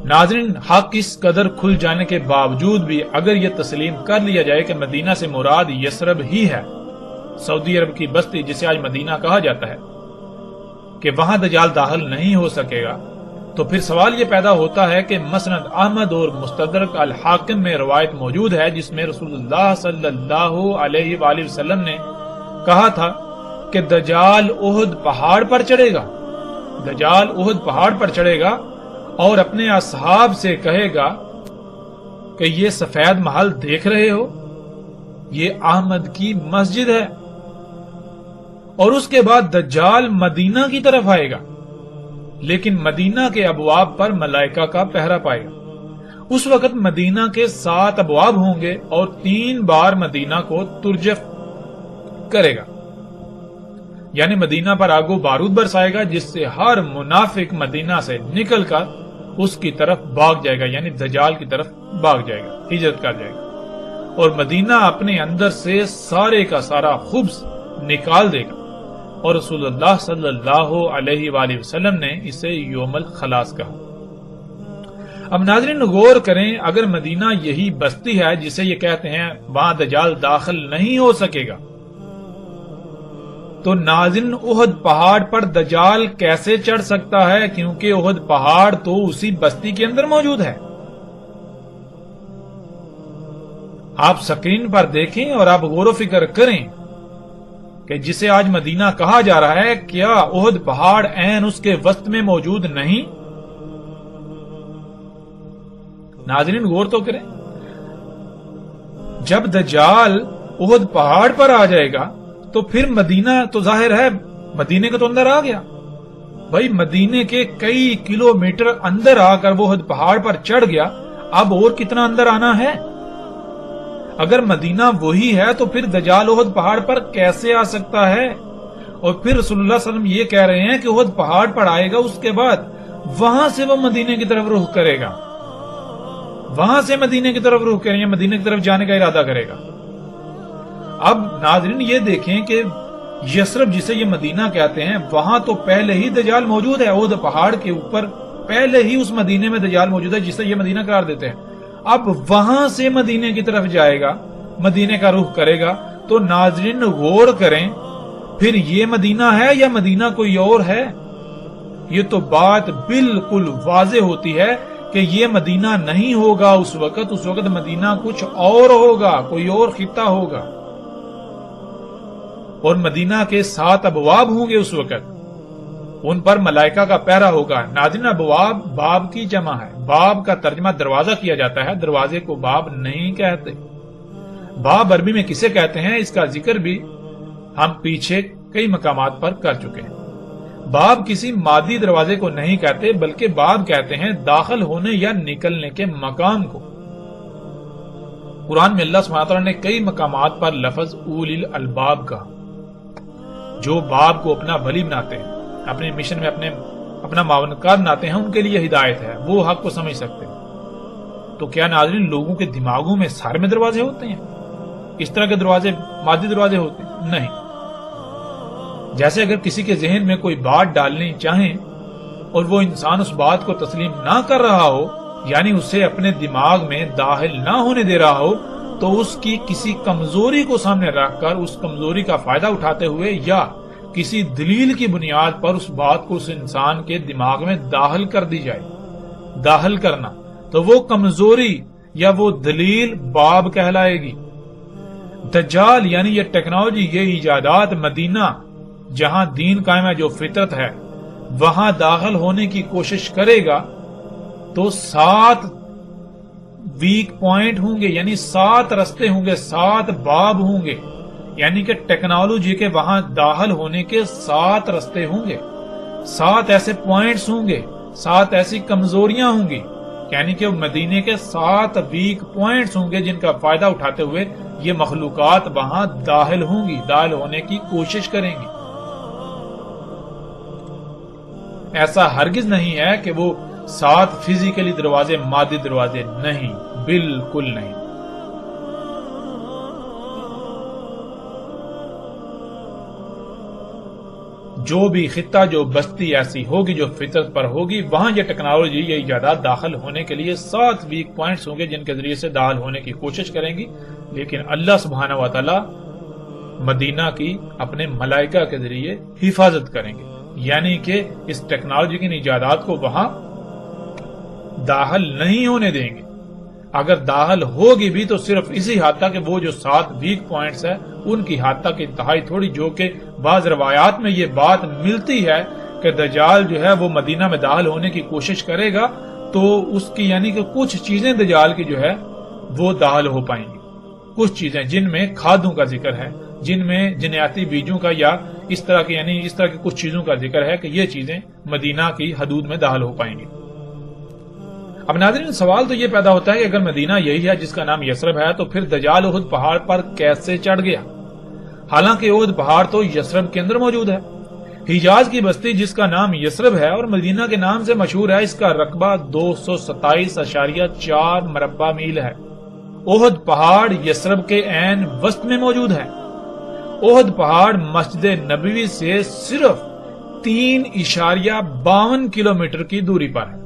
ناظرین، حق اس قدر کھل جانے کے باوجود بھی اگر یہ تسلیم کر لیا جائے کہ مدینہ سے مراد یثرب ہی ہے، سعودی عرب کی بستی جسے آج مدینہ کہا جاتا ہے، کہ وہاں دجال داخل نہیں ہو سکے گا، تو پھر سوال یہ پیدا ہوتا ہے کہ مسند احمد اور مستدرک الحاکم میں روایت موجود ہے جس میں رسول اللہ صلی اللہ علیہ وآلہ وسلم نے کہا تھا کہ دجال احد پہاڑ پر چڑھے گا، دجال احد پہاڑ پر چڑھے گا اور اپنے اصحاب سے کہے گا کہ یہ سفید محل دیکھ رہے ہو، یہ احمد کی مسجد ہے، اور اس کے بعد دجال مدینہ کی طرف آئے گا، لیکن مدینہ کے ابواب پر ملائکہ کا پہرا پائے گا۔ اس وقت مدینہ کے 7 ابواب ہوں گے اور 3 بار مدینہ کو ترجف کرے گا، یعنی مدینہ پر آگ و بارود برسائے گا، جس سے ہر منافق مدینہ سے نکل کر اس کی طرف بھاگ جائے گا، یعنی دجال کی طرف بھاگ جائے گا، ہجرت کر جائے گا، اور مدینہ اپنے اندر سے سارے کا سارا خبث نکال دے گا، اور رسول اللہ صلی اللہ علیہ وآلہ وسلم نے اسے یوم الخلاص کہا۔ اب ناظرین غور کریں، اگر مدینہ یہی بستی ہے جسے یہ کہتے ہیں وہاں دجال داخل نہیں ہو سکے گا، تو ناظرین احد پہاڑ پر دجال کیسے چڑھ سکتا ہے، کیونکہ احد پہاڑ تو اسی بستی کے اندر موجود ہے۔ آپ سکرین پر دیکھیں اور آپ غور و فکر کریں کہ جسے آج مدینہ کہا جا رہا ہے، کیا احد پہاڑ عین اس کے وسط میں موجود نہیں؟ ناظرین غور تو کریں، جب دجال احد پہاڑ پر آ جائے گا تو پھر مدینہ تو ظاہر ہے مدینے کے تو اندر آ گیا، بھائی مدینے کے کئی کلومیٹر اندر آ کر وہ احد پہاڑ پر چڑھ گیا، اب اور کتنا اندر آنا ہے؟ اگر مدینہ وہی ہے تو پھر دجال احد پہاڑ پر کیسے آ سکتا ہے؟ اور پھر رسول اللہ صلی اللہ علیہ وسلم یہ کہہ رہے ہیں کہ احد پہاڑ پر آئے گا، اس کے بعد وہاں سے وہ مدینے کی طرف رخ کرے گا، وہاں سے مدینے کی طرف رخ کریں گے، مدینے کی طرف جانے کا ارادہ کرے گا۔ اب ناظرین یہ دیکھیں کہ یثرب جسے یہ مدینہ کہتے ہیں، وہاں تو پہلے ہی دجال موجود ہے، احد پہاڑ کے اوپر پہلے ہی اس مدینے میں دجال موجود ہے جسے یہ مدینہ قرار دیتے ہیں۔ اب وہاں سے مدینے کی طرف جائے گا، مدینے کا رخ کرے گا، تو ناظرین غور کریں، پھر یہ مدینہ ہے یا مدینہ کوئی اور ہے؟ یہ تو بات بالکل واضح ہوتی ہے کہ یہ مدینہ نہیں ہوگا اس وقت مدینہ کچھ اور ہوگا، کوئی اور خطہ ہوگا، اور مدینہ کے 7 ابواب ہوں گے اس وقت، ان پر ملائکہ کا پہرا ہوگا۔ ناظرین ابواب باب کی جمع ہے، باب کا ترجمہ دروازہ کیا جاتا ہے، دروازے کو باب نہیں کہتے۔ باب عربی میں کسے کہتے ہیں اس کا ذکر بھی ہم پیچھے کئی مقامات پر کر چکے ہیں۔ باب کسی مادی دروازے کو نہیں کہتے، بلکہ باب کہتے ہیں داخل ہونے یا نکلنے کے مقام کو۔ قرآن میں اللہ سبحانہ وتعالی نے کئی مقامات پر لفظ اولی الالباب کہا، جو باب کو اپنا ولی بناتے ہیں، اپنے مشن میں اپنا معاونتکار بناتے ہیں، ان کے لیے ہدایت ہے، وہ حق کو سمجھ سکتے ہیں۔ تو کیا ناظرین لوگوں کے دماغوں میں سارے میں دروازے ہوتے ہیں؟ اس طرح کے دروازے مادی دروازے ہوتے ہیں؟ نہیں۔ جیسے اگر کسی کے ذہن میں کوئی بات ڈالنی چاہیں اور وہ انسان اس بات کو تسلیم نہ کر رہا ہو، یعنی اسے اپنے دماغ میں داخل نہ ہونے دے رہا ہو، تو اس کی کسی کمزوری کو سامنے رکھ کر اس کمزوری کا فائدہ اٹھاتے ہوئے یا کسی دلیل کی بنیاد پر اس بات کو اس انسان کے دماغ میں داخل کر دی جائے، داخل کرنا، تو وہ کمزوری یا وہ دلیل باب کہلائے گی۔ دجال یعنی یہ ٹیکنالوجی، یہ ایجادات مدینہ جہاں دین قائم ہے، جو فطرت ہے، وہاں داخل ہونے کی کوشش کرے گا تو 7 ویک پوائنٹ ہوں گے، یعنی 7 رستے ہوں گے، 7 باب ہوں گے، یعنی کہ ٹیکنالوجی کے وہاں داخل ہونے کے 7 رستے ہوں گے، 7 ایسے پوائنٹس ہوں گے، 7 ایسی کمزوریاں ہوں گی، یعنی کہ مدینے کے 7 ویک پوائنٹس ہوں گے جن کا فائدہ اٹھاتے ہوئے یہ مخلوقات وہاں داخل ہوں گی، داخل ہونے کی کوشش کریں گی۔ ایسا ہرگز نہیں ہے کہ وہ 7 فزیکلی دروازے مادی دروازے، نہیں، بالکل نہیں۔ جو بھی خطہ، جو بستی ایسی ہوگی جو فطرت پر ہوگی، وہاں یہ ٹیکنالوجی، یہ ایجادات داخل ہونے کے لیے 7 ویک پوائنٹس ہوں گے جن کے ذریعے سے داخل ہونے کی کوشش کریں گی، لیکن اللہ سبحانہ و تعالی مدینہ کی اپنے ملائکہ کے ذریعے حفاظت کریں گے، یعنی کہ اس ٹیکنالوجی کی ایجادات کو وہاں داخل نہیں ہونے دیں گے۔ اگر داخل ہوگی بھی تو صرف اسی حد تک کہ وہ جو 7 ویک پوائنٹس ہے ان کی حد تک انتہائی تھوڑی، جو کہ بعض روایات میں یہ بات ملتی ہے کہ دجال جو ہے وہ مدینہ میں داخل ہونے کی کوشش کرے گا تو اس کی یعنی کہ کچھ چیزیں دجال کی جو ہے وہ داخل ہو پائیں گی، کچھ چیزیں جن میں کھادوں کا ذکر ہے، جن میں جنیاتی بیجوں کا یا اس طرح کی یعنی اس طرح کی کچھ چیزوں کا ذکر ہے کہ یہ چیزیں مدینہ کی حدود میں داخل ہو پائیں گی۔ اب ناظرین سوال تو یہ پیدا ہوتا ہے کہ اگر مدینہ یہی ہے جس کا نام یثرب ہے تو پھر دجال احد پہاڑ پر کیسے چڑھ گیا؟ حالانکہ احد پہاڑ تو یثرب کے اندر موجود ہے۔ حجاز کی بستی جس کا نام یثرب ہے اور مدینہ کے نام سے مشہور ہے، اس کا رقبہ 227.4 مربع میل ہے۔ احد پہاڑ یثرب کے عین وسط میں موجود ہے۔ احد پہاڑ مسجد نبوی سے صرف 3.52 کلومیٹر کی دوری پر ہے۔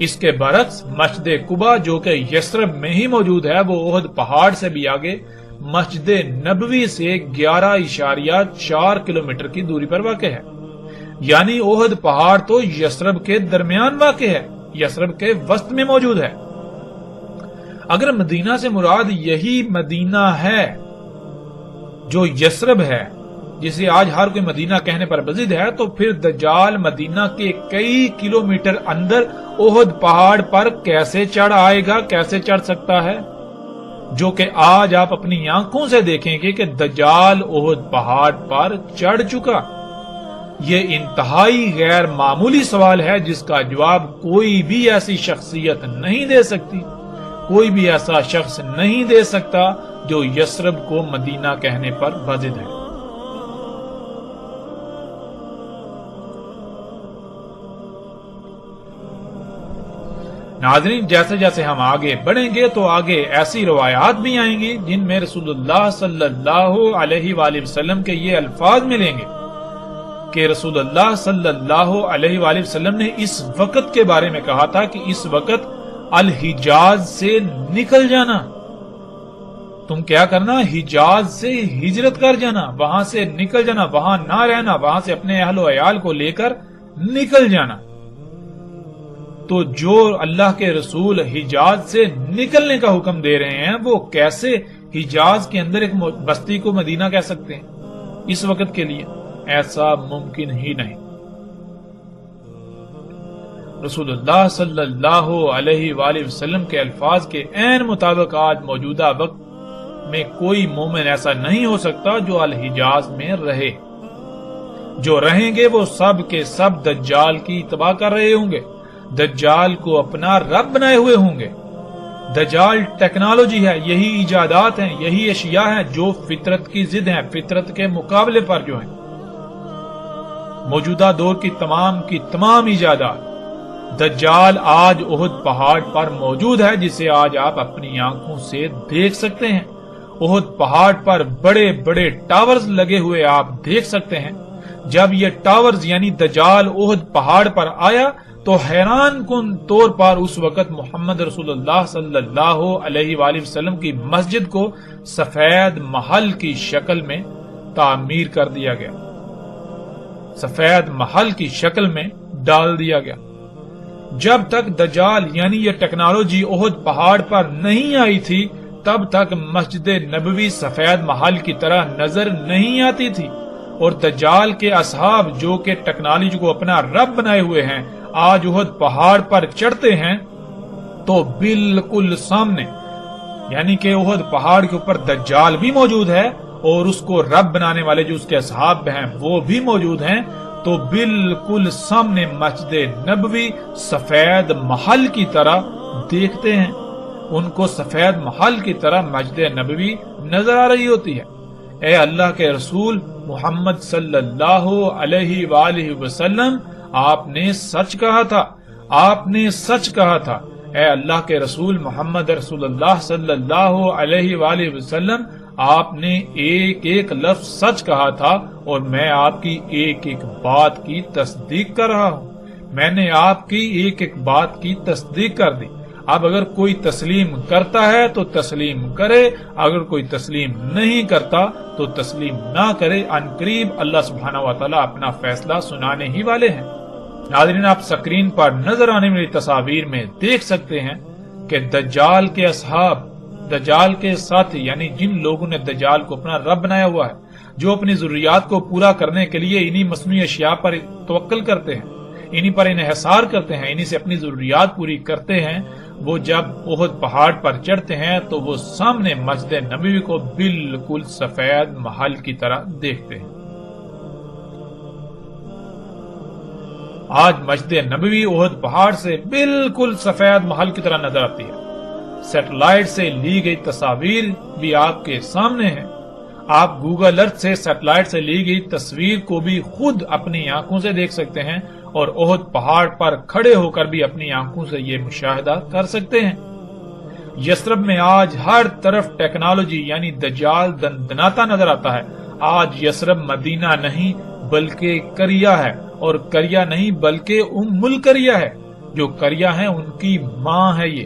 اس کے برعکس مسجد قباء جو کہ یثرب میں ہی موجود ہے، وہ احد پہاڑ سے بھی آگے مسجد نبوی سے 11.4 کلومیٹر کی دوری پر واقع ہے۔ یعنی احد پہاڑ تو یثرب کے درمیان واقع ہے، یثرب کے وسط میں موجود ہے۔ اگر مدینہ سے مراد یہی مدینہ ہے جو یثرب ہے، جسے آج ہر کوئی مدینہ کہنے پر بضد ہے، تو پھر دجال مدینہ کے کئی کلومیٹر اندر احد پہاڑ پر کیسے چڑھ آئے گا، کیسے چڑھ سکتا ہے؟ جو کہ آج آپ اپنی آنکھوں سے دیکھیں گے کہ دجال احد پہاڑ پر چڑھ چکا۔ یہ انتہائی غیر معمولی سوال ہے جس کا جواب کوئی بھی ایسی شخصیت نہیں دے سکتی، کوئی بھی ایسا شخص نہیں دے سکتا جو یثرب کو مدینہ کہنے پر بضد ہے۔ ناظرین جیسے جیسے ہم آگے بڑھیں گے تو آگے ایسی روایات بھی آئیں گی جن میں رسول اللہ صلی اللہ علیہ وآلہ وسلم کے یہ الفاظ ملیں گے کہ رسول اللہ صلی اللہ علیہ وآلہ وسلم نے اس وقت کے بارے میں کہا تھا کہ اس وقت الحجاز سے نکل جانا، تم کیا کرنا، حجاز سے ہجرت کر جانا، وہاں سے نکل جانا، وہاں نہ رہنا، وہاں سے اپنے اہل و عیال کو لے کر نکل جانا۔ تو جو اللہ کے رسول حجاز سے نکلنے کا حکم دے رہے ہیں وہ کیسے حجاز کے اندر ایک بستی کو مدینہ کہہ سکتے ہیں اس وقت کے لیے؟ ایسا ممکن ہی نہیں۔ رسول اللہ صلی اللہ علیہ وآلہ وسلم کے الفاظ کے عین مطابق آج موجودہ وقت میں کوئی مومن ایسا نہیں ہو سکتا جو الحجاز میں رہے۔ جو رہیں گے وہ سب کے سب دجال کی اتباع کر رہے ہوں گے، دجال کو اپنا رب بنائے ہوئے ہوں گے۔ دجال ٹیکنالوجی ہے، یہی ایجادات ہیں، یہی اشیاء ہیں جو فطرت کی ضد ہیں، فطرت کے مقابلے پر جو ہیں۔ موجودہ دور کی تمام ایجادات دجال آج احد پہاڑ پر موجود ہے، جسے آج آپ اپنی آنکھوں سے دیکھ سکتے ہیں۔ احد پہاڑ پر بڑے بڑے ٹاورز لگے ہوئے آپ دیکھ سکتے ہیں۔ جب یہ ٹاورز یعنی دجال احد پہاڑ پر آیا تو حیران کن طور پر اس وقت محمد رسول اللہ صلی اللہ علیہ وآلہ وسلم کی مسجد کو سفید محل کی شکل میں تعمیر کر دیا گیا، سفید محل کی شکل میں ڈال دیا گیا۔ جب تک دجال یعنی یہ ٹیکنالوجی احد پہاڑ پر نہیں آئی تھی تب تک مسجد نبوی سفید محل کی طرح نظر نہیں آتی تھی، اور دجال کے اصحاب جو کہ ٹیکنالوجی کو اپنا رب بنائے ہوئے ہیں آج احد پہاڑ پر چڑھتے ہیں تو بالکل سامنے یعنی کہ احد پہاڑ کے اوپر دجال بھی موجود ہے اور اس کو رب بنانے والے جو اس کے اصحاب ہیں وہ بھی موجود ہیں، تو بالکل سامنے مسجد نبوی سفید محل کی طرح دیکھتے ہیں، ان کو سفید محل کی طرح مسجد نبوی نظر آ رہی ہوتی ہے۔ اے اللہ کے رسول محمد صلی اللہ علیہ وآلہ وسلم، آپ نے سچ کہا تھا، آپ نے سچ کہا تھا۔ اے اللہ کے رسول محمد رسول اللہ صلی اللہ علیہ وآلہ وسلم، آپ نے ایک ایک لفظ سچ کہا تھا اور میں آپ کی ایک ایک بات کی تصدیق کر رہا ہوں. میں نے آپ کی ایک ایک بات کی تصدیق کر دی. اب اگر کوئی تسلیم کرتا ہے تو تسلیم کرے، اگر کوئی تسلیم نہیں کرتا تو تسلیم نہ کرے. عنقریب اللہ سبحانہ و تعالیٰ اپنا فیصلہ سنانے ہی والے ہیں. ناظرین، آپ سکرین پر نظر آنے والی تصاویر میں دیکھ سکتے ہیں کہ دجال کے اصحاب، دجال کے ساتھی، یعنی جن لوگوں نے دجال کو اپنا رب بنایا ہوا ہے، جو اپنی ضروریات کو پورا کرنے کے لیے انہی مصنوعی اشیاء پر توکل کرتے ہیں، انہی پر انحصار کرتے ہیں، انہی سے اپنی ضروریات پوری کرتے ہیں، وہ جب احد پہاڑ پر چڑھتے ہیں تو وہ سامنے مسجد نبوی کو بالکل سفید محل کی طرح دیکھتے ہیں. آج مسجد نبوی احد پہاڑ سے بالکل سفید محل کی طرح نظر آتی ہے. سیٹلائٹ سے لی گئی تصاویر بھی آپ کے سامنے ہیں. آپ گوگل ارتھ سے سیٹلائٹ سے لی گئی تصویر کو بھی خود اپنی آنکھوں سے دیکھ سکتے ہیں اور احد پہاڑ پر کھڑے ہو کر بھی اپنی آنکھوں سے یہ مشاہدہ کر سکتے ہیں. یثرب میں آج ہر طرف ٹیکنالوجی یعنی دجال دندناتا نظر آتا ہے. آج یثرب مدینہ نہیں بلکہ کریا ہے، اور کریا نہیں بلکہ ام القریہ ہے. جو کریا ہے ان کی ماں ہے. یہ